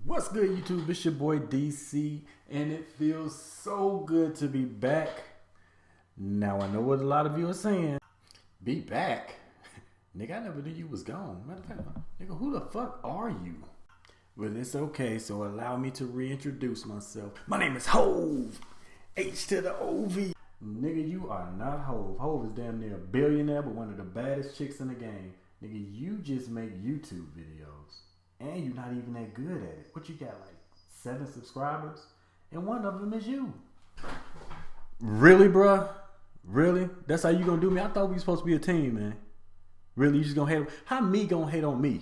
What's good, YouTube? It's your boy DC, and it feels so good to be back. Now, I know what a lot of you are saying. Be back? Nigga, I never knew you was gone. Matter of fact, nigga, who the fuck are you? Well, it's okay, so allow me to reintroduce myself. My name is Hove. H to the O-V. Nigga, you are not Hove. Hove is damn near a billionaire, but one of the baddest chicks in the game. Nigga, you just make YouTube videos. And you're not even that good at it. What you got, like 7 subscribers? And one of them is you. Really, bruh? Really? That's how you gonna do me? I thought we were supposed to be a team, man. Really? You just gonna hate? How me gonna hate on me?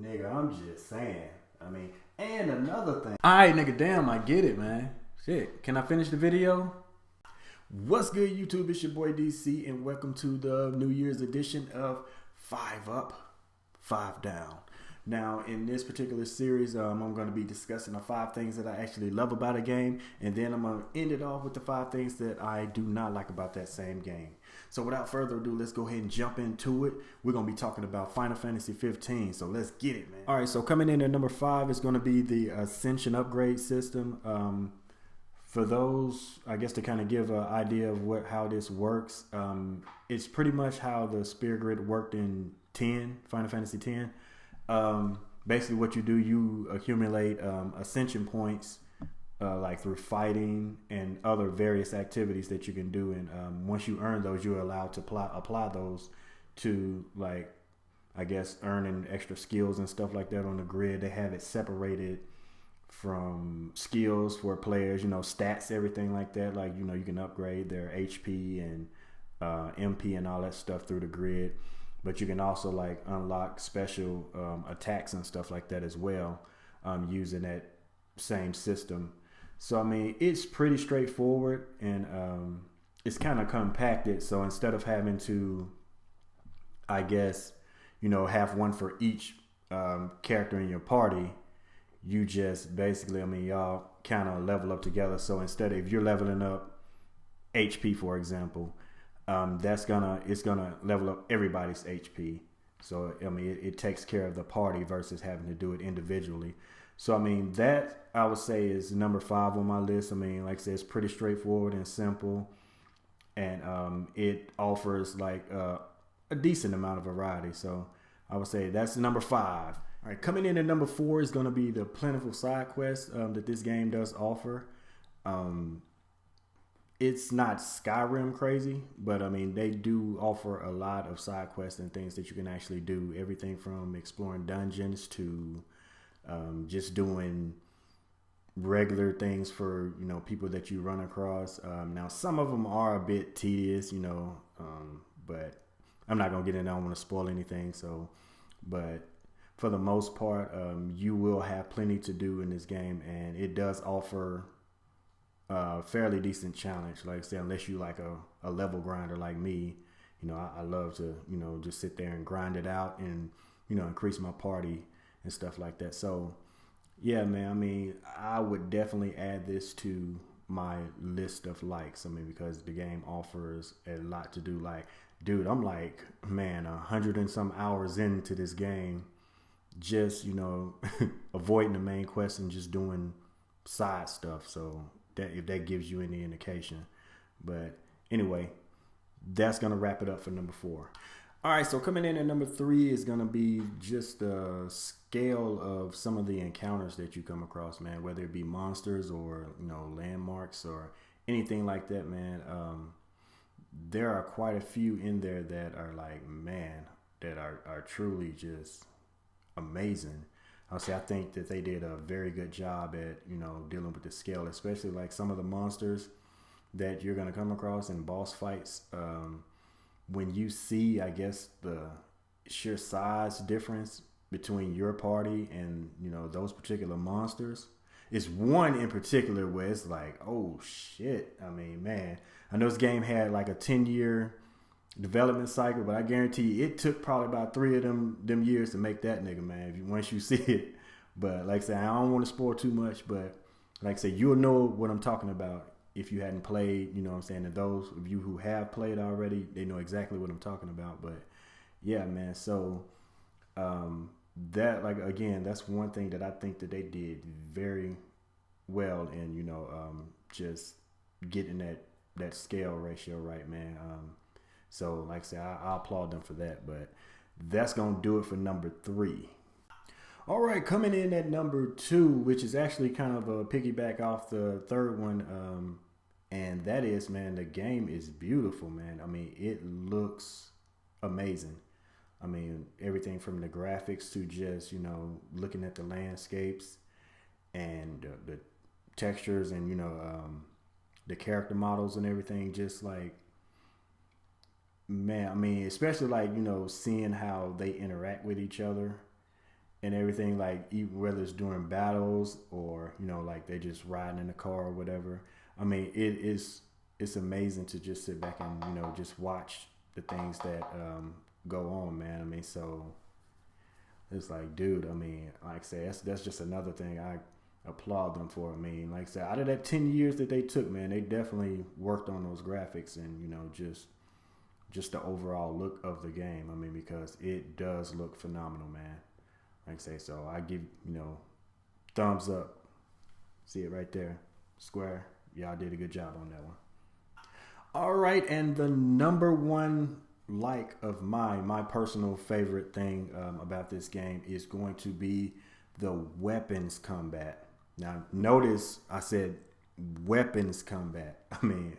Nigga, I'm just saying. And another thing. Alright, nigga, damn, I get it, man. Shit, can I finish the video? What's good, YouTube? It's your boy DC, and welcome to the New Year's edition of 5UP5DOWN. Now, in this particular series, I'm going to be discussing the 5 things that I actually love about a game, and then I'm going to end it off with the 5 things that I do not like about that same game. So without further ado, let's go ahead and jump into it. We're going to be talking about Final Fantasy 15, so let's get it, man. All right, so coming in at number 5 is going to be the Ascension upgrade system. For those, I guess, to kind of give an idea of how this works, it's pretty much how the Spear Grid worked in Final Fantasy 10. Basically what you do, you accumulate ascension points like through fighting and other various activities that you can do, and once you earn those, you're allowed to apply those to, like, I guess, earning extra skills and stuff like that on the grid. They have it separated from skills for players, stats, everything like that. Like, you can upgrade their HP and MP and all that stuff through the grid. But you can also, like, unlock special attacks and stuff like that as well, using that same system. So, it's pretty straightforward, and it's kind of compacted. So instead of having to, I guess, have one for each character in your party, you just basically, y'all kind of level up together. So instead of, if you're leveling up HP, for example, it's gonna level up everybody's HP. So it takes care of the party versus having to do it individually. So that, I would say, is number 5 on my list. Like I said, it's pretty straightforward and simple, and it offers like a decent amount of variety. So I would say that's number 5. All right, coming in at number 4 is going to be the plentiful side quests that this game does offer. It's not Skyrim crazy, but they do offer a lot of side quests and things that you can actually do. Everything from exploring dungeons to just doing regular things for people that you run across. Now, some of them are a bit tedious, but I'm not gonna get in. I don't want to spoil anything. So, but for the most part, you will have plenty to do in this game, and it does offer fairly decent challenge. Like I said, unless you like a level grinder like me, I love to just sit there and grind it out and increase my party and stuff like that. So yeah, man, I would definitely add this to my list of likes. Because the game offers a lot to do. Like, dude, I'm like, man, 100 and some hours into this game, just avoiding the main quest and just doing side stuff. So that, if that gives you any indication. But anyway, that's gonna wrap it up for number 4. All right, so coming in at number 3 is gonna be just the scale of some of the encounters that you come across, man. Whether it be monsters or landmarks or anything like that, man. There are quite a few in there that are like, man, that are truly just amazing. I think that they did a very good job at dealing with the scale, especially like some of the monsters that you're gonna come across in boss fights. When you see, I guess, the sheer size difference between your party and those particular monsters, it's one in particular where it's like, oh shit. Man, I know this game had like a 10-year development cycle, but I guarantee you it took probably about 3 of them years to make that nigga, man, once you see it. But like I said, I don't want to spoil too much, but like I said, you'll know what I'm talking about if you hadn't played, and those of you who have played already, they know exactly what I'm talking about. But yeah, man, so that, like, again, that's one thing that I think that they did very well in, just getting that scale ratio right, man. So like I said, I applaud them for that. But that's gonna do it for number 3. All right, coming in at number 2, which is actually kind of a piggyback off the third one, and that is, man, the game is beautiful, man. I mean, it looks amazing. I mean, everything from the graphics to just, looking at the landscapes and the textures and, the character models and everything. Just like, man, I mean, especially like, seeing how they interact with each other and everything, like even whether it's during battles or, like they just riding in the car or whatever. I mean, it's amazing to just sit back and, just watch the things that go on, man. I mean, so it's like, dude, I mean, like I say, that's just another thing I applaud them for. I mean, like I said, out of that 10 years that they took, man, they definitely worked on those graphics and, just the overall look of the game. I mean, because it does look phenomenal, man. Like I say, so I give, thumbs up. See it right there. Square. Y'all did a good job on that one. All right, and the number one of my personal favorite thing about this game is going to be the weapons combat. Now, notice I said weapons combat. I mean,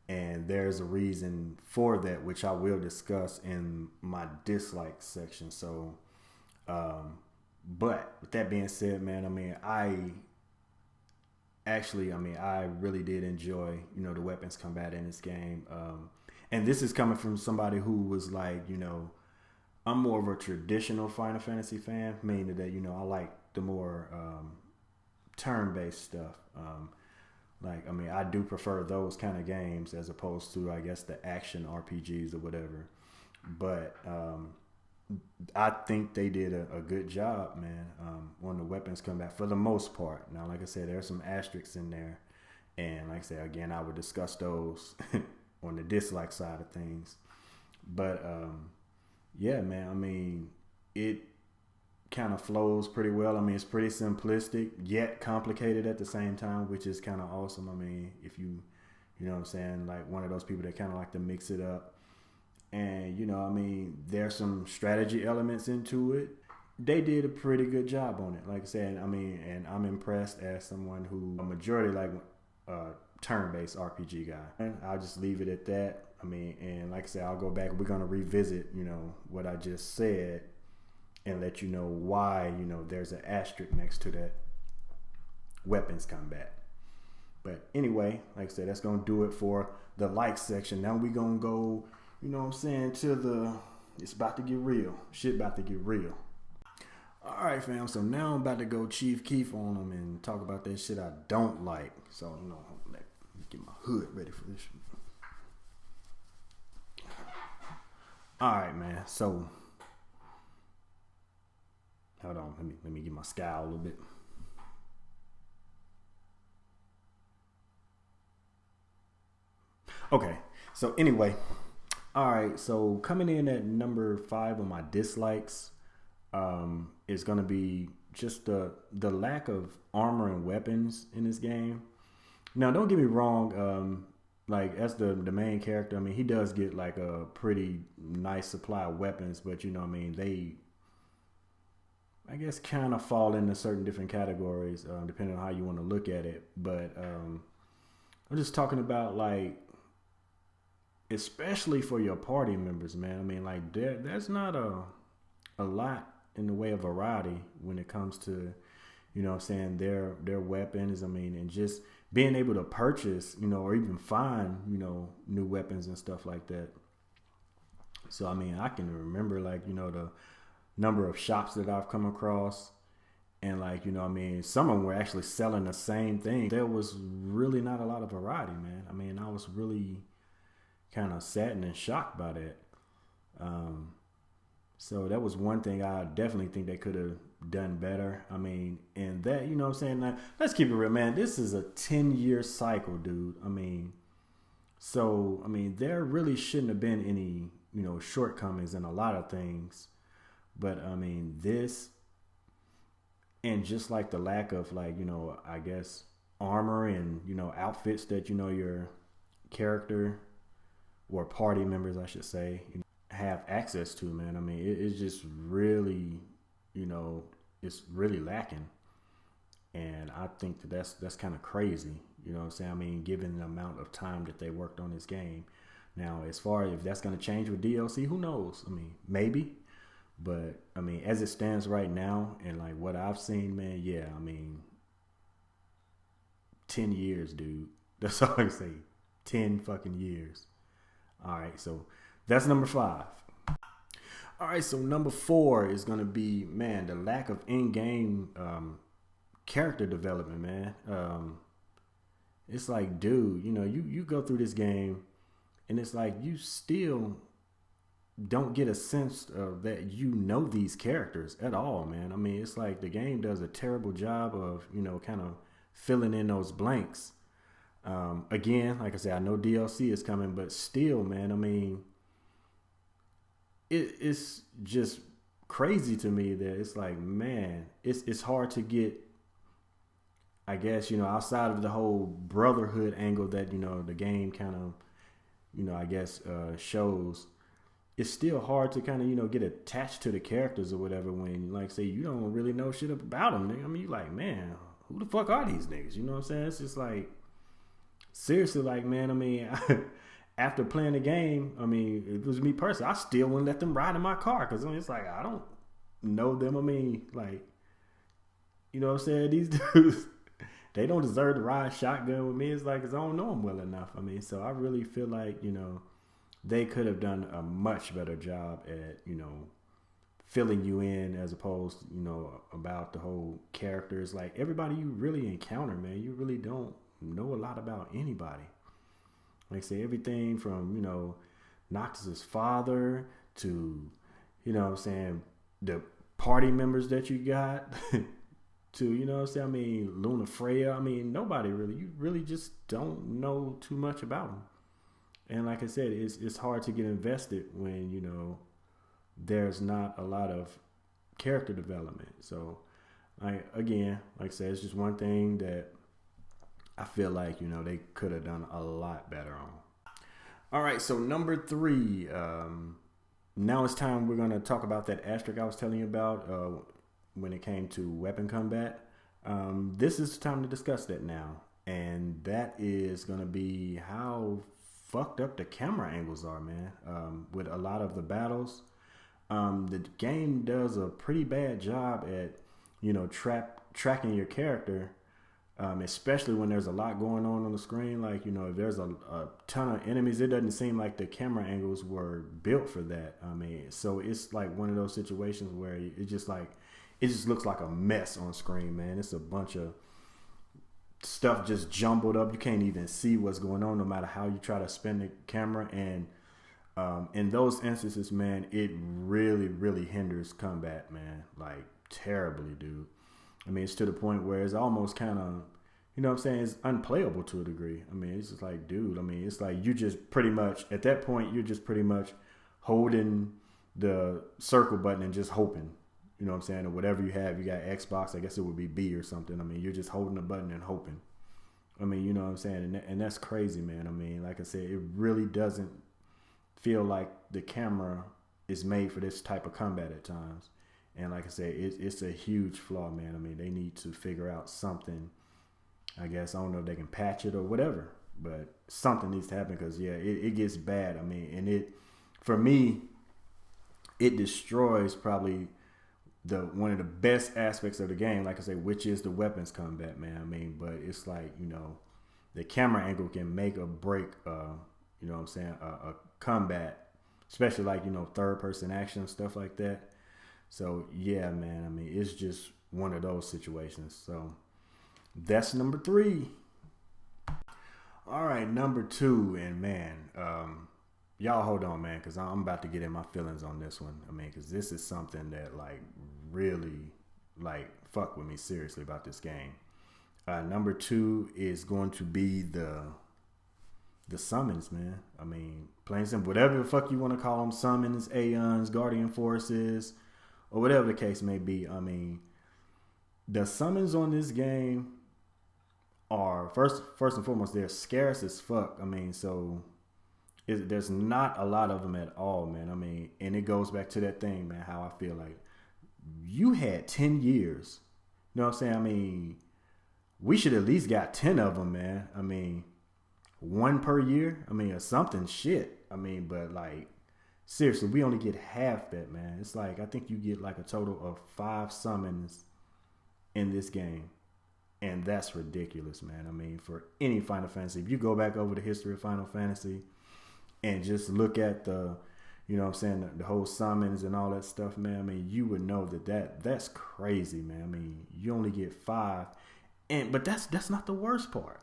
and there's a reason for that, which I will discuss in my dislikes section. So, but with that being said, man, I mean, I really did enjoy, the weapons combat in this game. And this is coming from somebody who was like, I'm more of a traditional Final Fantasy fan, meaning that, I like the more turn-based stuff. I do prefer those kind of games as opposed to, I guess, the action RPGs or whatever. But I think they did a good job, man, on the weapons combat for the most part. Now, like I said, there's some asterisks in there. And like I said, again, I would discuss those on the dislike side of things. But, yeah, man, I mean, it kind of flows pretty well. I mean, it's pretty simplistic, yet complicated at the same time, which is kind of awesome. I mean, if you know what I'm saying, like one of those people that kind of like to mix it up. And, I mean, there's some strategy elements into it. They did a pretty good job on it. Like I said, I mean, and I'm impressed as someone who a majority like turn-based RPG guy. And I'll just leave it at that. I mean, and like I said, I'll go back. We're going to revisit, what I just said and let you know why, there's an asterisk next to that weapons combat. But anyway, like I said, that's going to do it for the like section. Now we're going to go, to it's about to get real. Shit about to get real. All right, fam. So now I'm about to go Chief Keef on them and talk about that shit I don't like. So, let me get my hood ready for this shit. All right, man. So, hold on. Let me get my scowl a little bit. Okay. So anyway, all right. So coming in at number 5 on my dislikes, is going to be just the lack of armor and weapons in this game. Now, don't get me wrong. Like as the main character, I mean, he does get like a pretty nice supply of weapons, but they, I guess, kind of fall into certain different categories, depending on how you want to look at it. But I'm just talking about like, especially for your party members, man. I mean, like there's not a lot in the way of variety when it comes to, their weapons. I mean, and just being able to purchase, or even find, new weapons and stuff like that. So, I mean, I can remember like, the number of shops that I've come across and like, some of them were actually selling the same thing. There was really not a lot of variety, man. I mean, I was really kind of saddened and shocked by that. So that was one thing I definitely think they could have done better. I mean, and that, now, let's keep it real, man. This is a 10-year cycle, dude. I mean, there really shouldn't have been any, shortcomings in a lot of things. But I mean, this, and just like the lack of, like, I guess armor and, outfits that, your character or party members, I should say, have access to, man. I mean, it's just really, it's really lacking. And I think that's kind of crazy. You know what I'm saying? I mean, given the amount of time that they worked on this game. Now, as far as if that's going to change with DLC, who knows? I mean, maybe. But, I mean, as it stands right now and, like, what I've seen, man, yeah, I mean, 10 years, dude. That's all I can say. 10 fucking years. All right, so that's number 5. All right, so number 4 is going to be, man, the lack of in-game character development, man. It's like, dude, you go through this game and it's like you still don't get a sense of that these characters at all, man. I mean, it's like the game does a terrible job of, kind of filling in those blanks. Again, like I said, I know DLC is coming, but still, man, I mean, it's just crazy to me that it's like, man, it's hard to get, I guess, outside of the whole brotherhood angle that, the game kind of, I guess, shows. It's still hard to kind of, get attached to the characters or whatever when, like, say, you don't really know shit about them. I mean, you're like, man, who the fuck are these niggas? You know what I'm saying? It's just like, seriously, like, man, I mean, after playing the game, I mean, it was me personally, I still wouldn't let them ride in my car because it's like, I don't know them. I mean, like, you know what I'm saying? These dudes, they don't deserve to ride shotgun with me. It's like, because I don't know them well enough. I mean, so I really feel like, they could have done a much better job at, filling you in as opposed, about the whole characters. Like, everybody you really encounter, man, you really don't know a lot about anybody. Like, say, everything from, Noctis's father to, what I'm saying, the party members that you got to, what I'm saying, I mean, Luna Freya. I mean, nobody really, you really just don't know too much about them. And like I said, it's hard to get invested when, there's not a lot of character development. So, again, like I said, it's just one thing that I feel like, they could have done a lot better on. All right, so number 3. Now it's time we're going to talk about that asterisk I was telling you about when it came to weapon combat. This is the time to discuss that now. And that is going to be how fucked up the camera angles are, man. With a lot of the battles, the game does a pretty bad job at, tracking your character, especially when there's a lot going on the screen. Like, if there's a ton of enemies, it doesn't seem like the camera angles were built for that. I mean, so it's like one of those situations where it just looks like a mess on screen, man. It's a bunch of stuff just jumbled up. You can't even see what's going on no matter how you try to spin the camera. And in those instances, man, it really, really hinders combat, man. Like, terribly, dude. I mean, it's to the point where it's almost kind of, what I'm saying, it's unplayable to a degree. I mean, it's just like, dude, I mean, it's like you just pretty much, at that point, you're just pretty much holding the circle button and just hoping. You know what I'm saying? Or whatever you have. You got Xbox, I guess it would be B or something. I mean, you're just holding the button and hoping. I mean, you know what I'm saying? And that's crazy, man. I mean, like I said, it really doesn't feel like the camera is made for this type of combat at times. And like I said, it's a huge flaw, man. I mean, they need to figure out something. I guess, I don't know if they can patch it or whatever. But something needs to happen because, yeah, it gets bad. I mean, and for me, it destroys probably one of the best aspects of the game, like I say, which is the weapons combat, man. I mean, but it's like, the camera angle can make or break, what I'm saying, a combat, especially like, third person action, stuff like that. So yeah, man, I mean, it's just one of those situations. So that's number 3. All right, number 2, and man, y'all hold on, man, because I'm about to get in my feelings on this one. I mean, because this is something that, like, really, like, fuck with me seriously about this game. Number 2 is going to be the summons, man. I mean, plain simple, whatever the fuck you want to call them, summons, Aeons, Guardian Forces, or whatever the case may be. I mean, the summons on this game are first and foremost, they're scarce as fuck. I mean, so there's not a lot of them at all, man. I mean, and it goes back to that thing, man, how I feel like you had 10 years. You know what I'm saying? I mean, we should at least got 10 of them, man. I mean, one per year. I mean, or something shit. I mean, but like, seriously, we only get half that, man. It's like, I think you get like a total of 5 summons in this game. And that's ridiculous, man. I mean, for any Final Fantasy, if you go back over the history of Final Fantasy and just look at the, you know what I'm saying, the whole summons and all that stuff, man, I mean, you would know that's crazy, man. I mean, you only get 5. But that's not the worst part.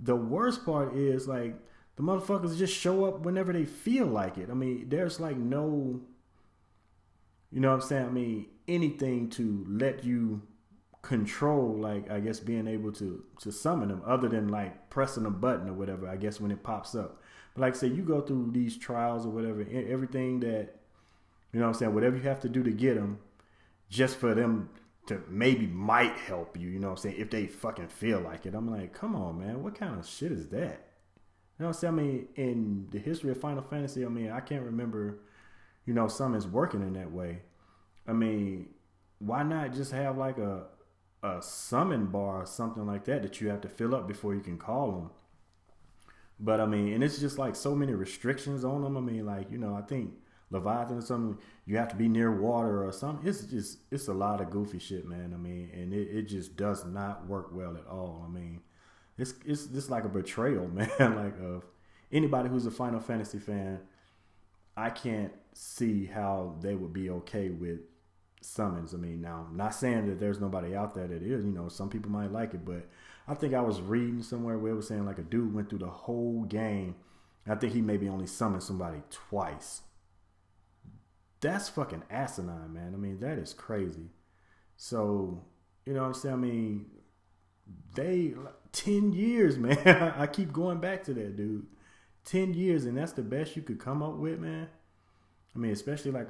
The worst part is, like, the motherfuckers just show up whenever they feel like it. I mean, there's like no, you know what I'm saying? I mean, anything to let you control, like, I guess being able to summon them other than like pressing a button or whatever, I guess, when it pops up. But like I say, you go through these trials or whatever, everything that, you know what I'm saying, whatever you have to do to get them, just for them to maybe might help you, you know what I'm saying, if they fucking feel like it. I'm like, come on, man, what kind of shit is that? You know what I'm saying? I mean, in the history of Final Fantasy, I mean, I can't remember, you know, summons working in that way. I mean, why not just have like a summon bar or something like that you have to fill up before you can call them? But I mean, and it's just like so many restrictions on them. I mean, like, you know, I think Leviathan or something, you have to be near water or something. It's a lot of goofy shit, man. I mean, and it just does not work well at all. I mean, it's just like a betrayal, man. Like, of anybody who's a Final Fantasy fan, I can't see how they would be okay with summons. I mean, now, I'm not saying that there's nobody out there that is, you know, some people might like it, but I think I was reading somewhere where it was saying like a dude went through the whole game. I think he maybe only summoned somebody twice. That's fucking asinine, man. I mean, that is crazy. So, you know what I'm saying? I mean, 10 years, man. I keep going back to that, dude. 10 years, and that's the best you could come up with, man. I mean, especially like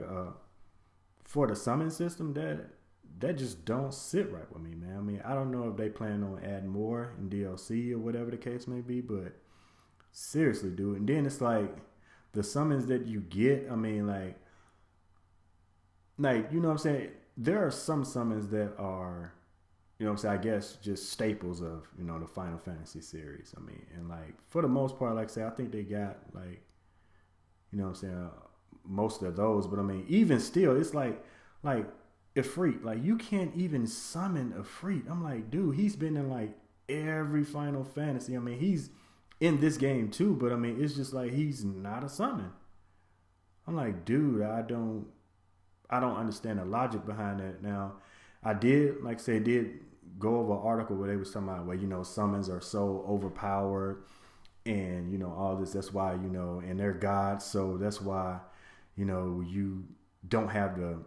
for the summon system, that just don't sit right with me, man. I mean, I don't know if they plan on adding more in DLC or whatever the case may be, but seriously, dude. And then it's like the summons that you get, I mean, like, you know what I'm saying? There are some summons that are, you know what I'm saying, I guess just staples of, you know, the Final Fantasy series. I mean, and like, for the most part, like I say, I think they got like, you know what I'm saying, most of those. But I mean, even still, it's like Ifrit, like, you can't even summon Ifrit. I'm like, dude, he's been in like every Final Fantasy. I mean, he's in this game too, but I mean, it's just like, he's not a summon. I'm like, dude, I don't understand the logic behind that. Now, I did, like I said, go over an article where they was talking about, well, you know, summons are so overpowered and, you know, all this, that's why, you know, and they're gods, so that's why, you know, you don't have the,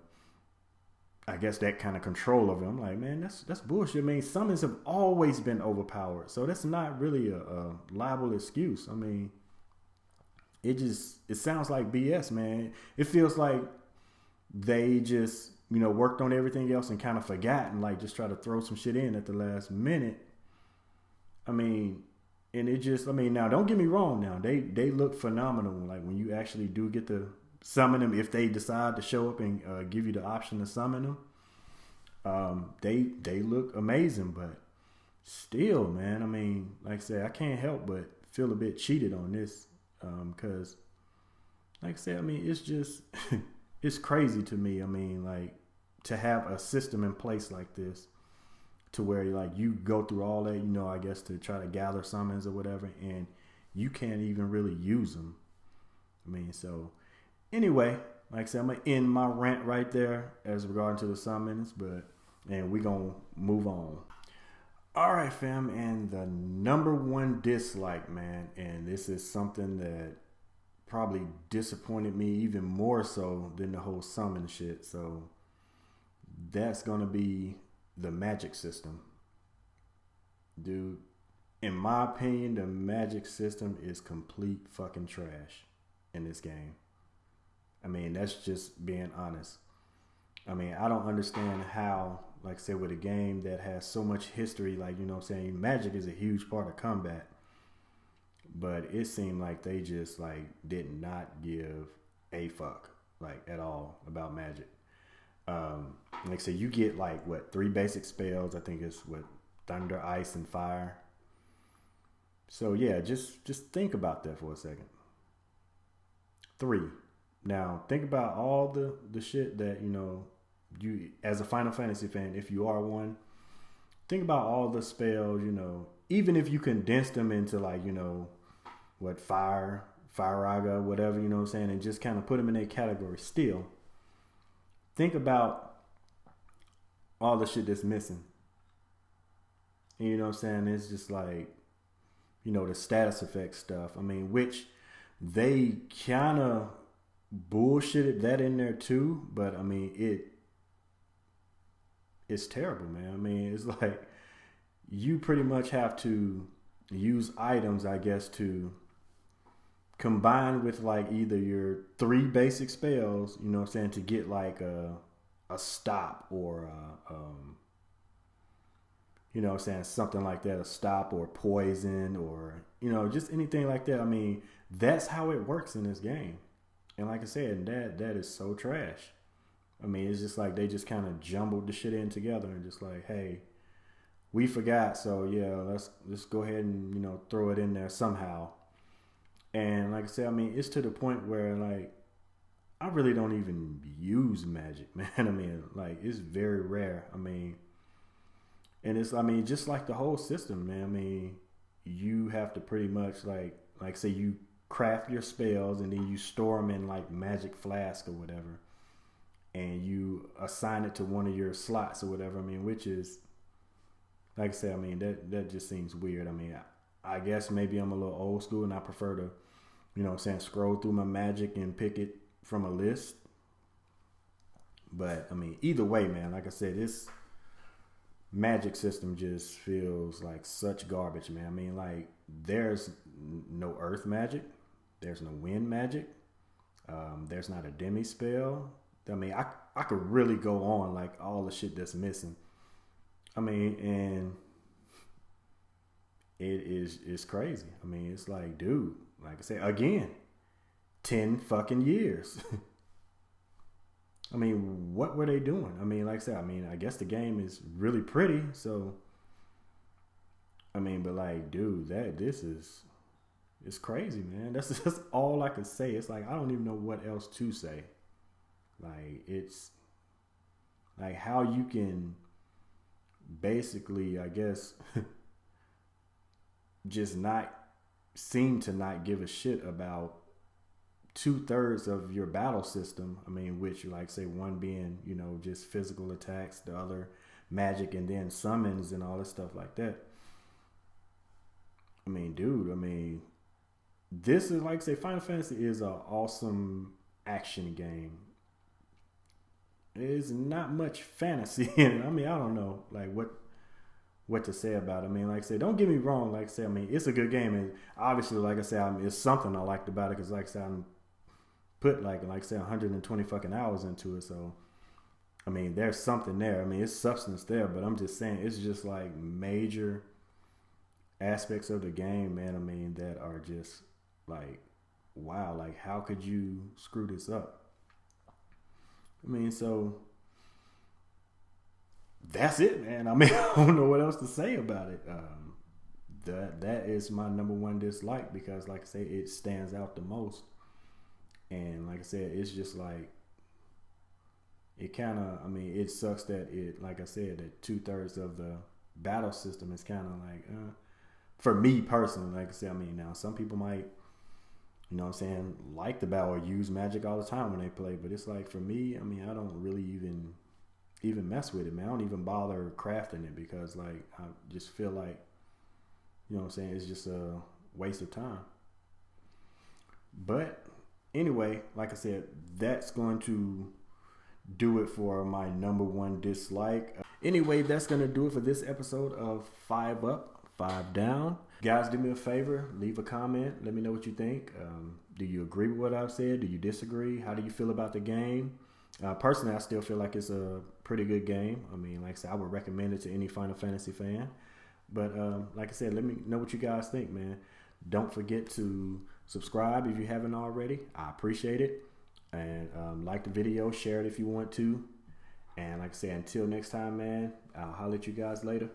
I guess, that kind of control over them. I'm like, man, that's bullshit. I mean, summons have always been overpowered, so that's not really a liable excuse. I mean, it sounds like BS, man. It feels like they just, you know, worked on everything else and kind of forgot and like just try to throw some shit in at the last minute. I mean, and it just, I mean, now don't get me wrong. Now they look phenomenal. Like when you actually do get to summon them, if they decide to show up and give you the option to summon them, they look amazing. But still, man, I mean, like I said, I can't help but feel a bit cheated on this, because, like I said, I mean, it's just it's crazy to me. I mean, like, to have a system in place like this, to where like you go through all that, you know, I guess, to try to gather summons or whatever, and you can't even really use them. I mean, so anyway, like I said, I'm gonna end my rant right there as regard to the summons, and we gonna move on. All right, fam, and the number one dislike, man, and this is something that probably disappointed me even more so than the whole summon shit. So that's gonna be the magic system. Dude, in my opinion, the magic system is complete fucking trash in this game. I mean, that's just being honest. I mean, I don't understand how, like I said, with a game that has so much history, like, you know what I'm saying, Magic is a huge part of combat. But it seemed like they just, like, did not give a fuck, like, at all about Magic. Like I said, you get, like, what, 3 basic spells. I think it's, what, Thunder, Ice, and Fire. So, yeah, just think about that for a second. 3. Now, think about all the shit that, you know, you, as a Final Fantasy fan, if you are one, think about all the spells, you know, even if you condense them into, like, you know, what, Fire Raga, whatever, you know what I'm saying, and just kind of put them in a category. Still, think about all the shit that's missing. And you know what I'm saying? It's just like, you know, the status effect stuff. I mean, which they kind of bullshitted that in there too, but I mean, it's terrible, man. I mean, it's like you pretty much have to use items, I guess, to combine with like either your 3 basic spells, you know what I'm saying, to get like a stop or you know what I'm saying, something like that, a stop or poison or, you know, just anything like that. I mean, that's how it works in this game. And like I said, that is so trash. I mean, it's just like they just kind of jumbled the shit in together and just like, hey, we forgot, so yeah, let's go ahead and, you know, throw it in there somehow. And like I said, I mean, it's to the point where like I really don't even use Magic, man. I mean, like it's very rare. I mean, and it's, I mean, just like the whole system, man. I mean, you have to pretty much like say you craft your spells and then you store them in like Magic Flask or whatever, and you assign it to one of your slots or whatever. I mean, which is, like I said, I mean, that just seems weird. I mean, I guess maybe I'm a little old school and I prefer to, you know what I'm saying, scroll through my Magic and pick it from a list. But I mean, either way, man, like I said, this Magic system just feels like such garbage, man. I mean, like there's no Earth Magic, there's no Wind Magic, there's not a demi spell. I mean, I could really go on like all the shit that's missing. I mean, and it's crazy. I mean, it's like, dude, like I said, again, 10 fucking years. I mean, what were they doing? I mean, like I said, I mean, I guess the game is really pretty, so I mean, but like, dude, it's crazy, man. That's just all I can say. It's like I don't even know what else to say. Like, it's like how you can basically, I guess, just not seem to not give a shit about 2/3 of your battle system. I mean, which, like, say, one being, you know, just physical attacks, the other magic, and then summons and all this stuff like that. I mean, dude, I mean, this is, like, say, Final Fantasy is an awesome action game. There's not much fantasy in it. I mean, I don't know, like, what to say about it. I mean, like I said, don't get me wrong. Like I said, I mean, it's a good game, and obviously, like I said, I mean, it's something I liked about it because, like I said, I'm put like I said, 120 fucking hours into it. So, I mean, there's something there. I mean, it's substance there, but I'm just saying, it's just like major aspects of the game, man. I mean, that are just like, wow, like how could you screw this up? I mean, so that's it, man. I mean, I don't know what else to say about it. That is my number one dislike because, like I say, it stands out the most. And like I said, it's just like, it kind of, I mean, it sucks that it, like I said, that 2/3 of the battle system is kind of like, for me personally, like I said, I mean, now some people might, you know what I'm saying, like the battle or use magic all the time when they play. But it's like, for me, I mean, I don't really even mess with it, man. I don't even bother crafting it because, like, I just feel like, you know what I'm saying, it's just a waste of time. But anyway, like I said, that's going to do it for my number one dislike. Anyway, that's going to do it for this episode of 5 Up, 5 Down. Guys, do me a favor, leave a comment. Let me know what you think. Do you agree with what I've said? Do you disagree? How do you feel about the game? Personally, I still feel like it's a pretty good game. I mean, like I said, I would recommend it to any Final Fantasy fan. But like I said, let me know what you guys think, man. Don't forget to subscribe if you haven't already. I appreciate it. And like the video, share it if you want to. And like I said, until next time, man, I'll holler at you guys later.